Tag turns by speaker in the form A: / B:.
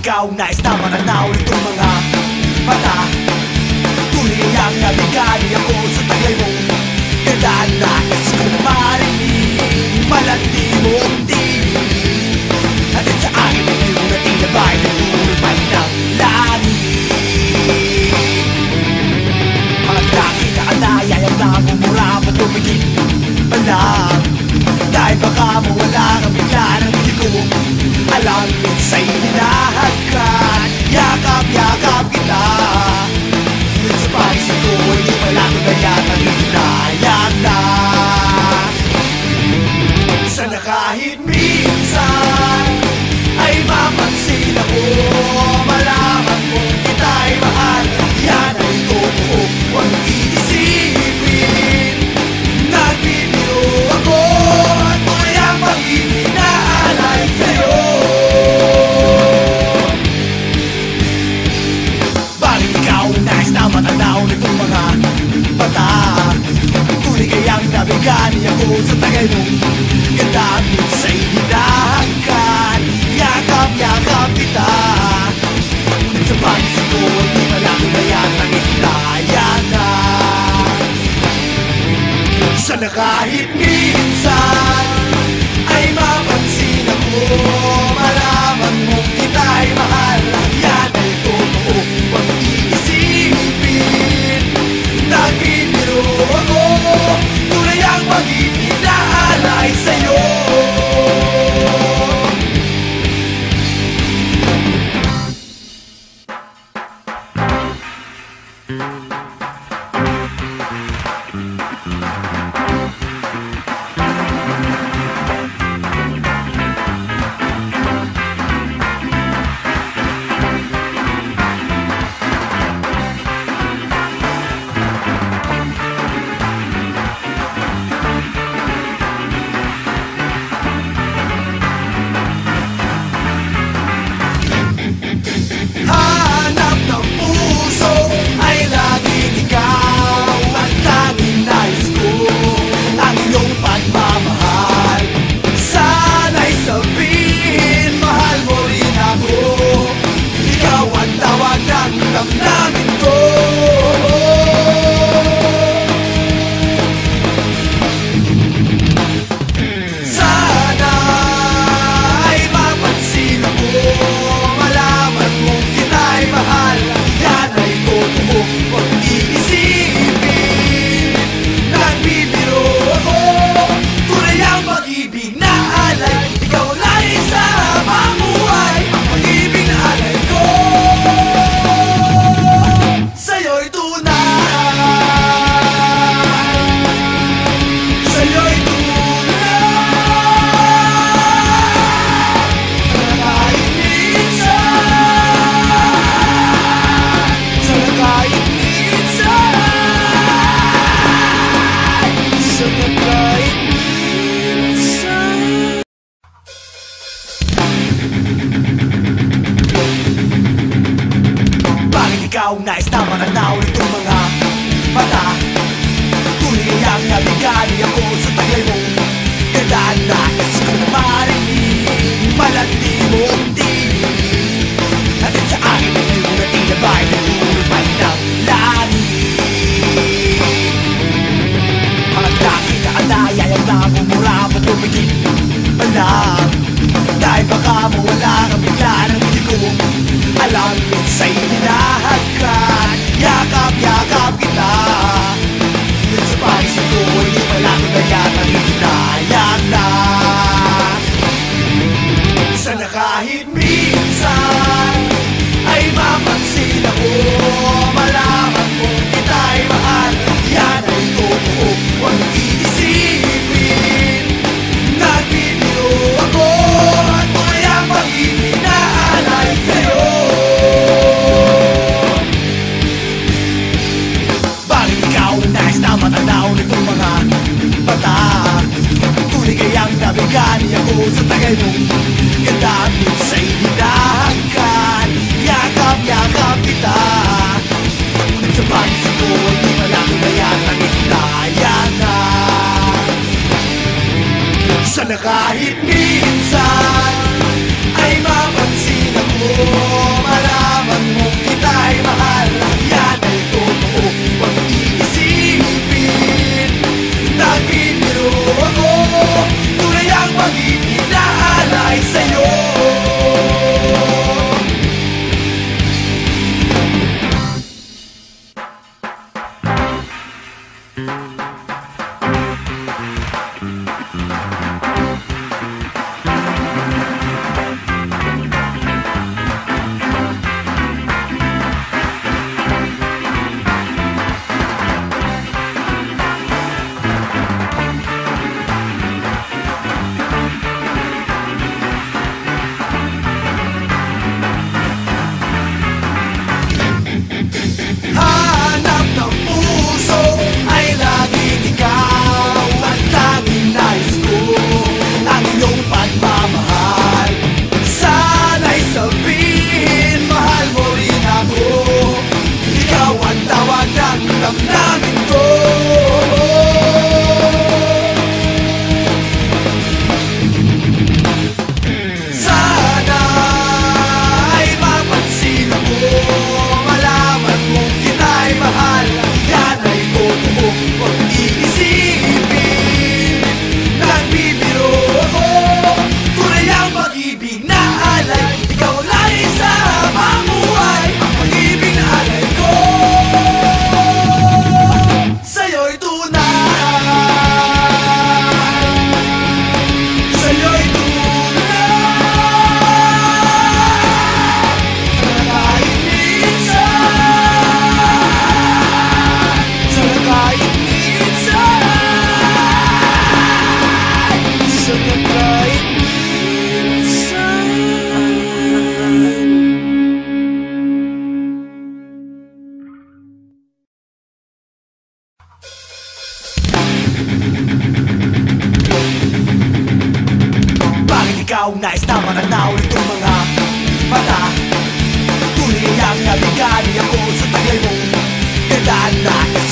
A: ikaw nais na matanaw nitong mga mata. Tunay ang nabigani ako sa tagay mong gandaan. Nais ko na marinig malandi mo ang tinig. Hatid sa akin ang iyong natinabay na tulad ng langit. Pagdaki na anaya ang namumura mo tumigil malang. Dahil baka mawala kang bigla ng hindi ko alam. Sa'y hinahagan, yakap-yakap kita. Ngunit sa pagising ko, hindi pala ko na yatang hinayang na. Sana kahit minsan ay mapansin ako, malaman mong kita'y mahal. Yan ay totoo, huwag iisipin. Nagbibiro ako at tunay ang pag-ibig na alay sa'yo. Bakit ikaw nais na matanaw nitong mga mata? Tunay kayang nabigani ako sa tagay mong ganda. Sa'y hinahagan, yakap-yakap kita. Ngunit sa pagising ko, hindi pala ko na yatang hinayang na. Sana kahit minsan ay mapansin ako, malaman mong kita'y mahal. Yan ay totoo, huwag iisipin. Nagbibiro ako, tunay ang pag-ibig na alay sa'yo. Hanap ng puso ay laging ikaw ang tanging nais ko, ang iyong pagmamahal. Sana'y sabihin, mahal mo rin ako. Ikaw ang tawag ng damdamin ko. Sana ay mapansin ako, malaman mong kita'y mahal. Yan ay totoo, huwag iisipin. Nagbibiro ako, tunay ang pag-ibig na alay. Ikaw lang isa mamuhay, ang pag-ibig na alay ko. Sa'yo'y tunay, sa'yo'y tunay. Kahit minsan, sana kahit minsan, sana kahit minsan. Bakit ikaw nais na matanaw nitong mga mata? Tunay ang nabigani ako sa tagay mong gandaan. Nais ko na marinig malandi mo ang tinig. Hatid sa akin ang iyong natinabay na tulad ng langit. Pagdaki na anaya ang namumura mo tumigil malang. Dahil baka mawala kang bigla ng hindi ko alam. Sa'y hinahagan, yakap-yakap kita. Ngunit sa pagising ko, hindi pala ko na yatang hinayang na. Sana kahit minsan ay mapansin ako, malaman mong kita'y mahal. Yan ay totoo, huwag iisipin. Nagbibiro ako at tunay ang pag-ibig na alay sa'yo. Bakit ikaw nais na matanaw nitong mga mata? Tunay kayang nabigani ako sa tagay mong ganda. Sa'y hinahagan, yakap-yakap kita. Ngunit sa pagising ko, hindi pala ko na yatang hinayang na. Sana kahit minsan ay mapansin ako, ikaw nais na mananaw nitong mga mata. Tunay ang nabigani ako sa taglay mo. Gandaan na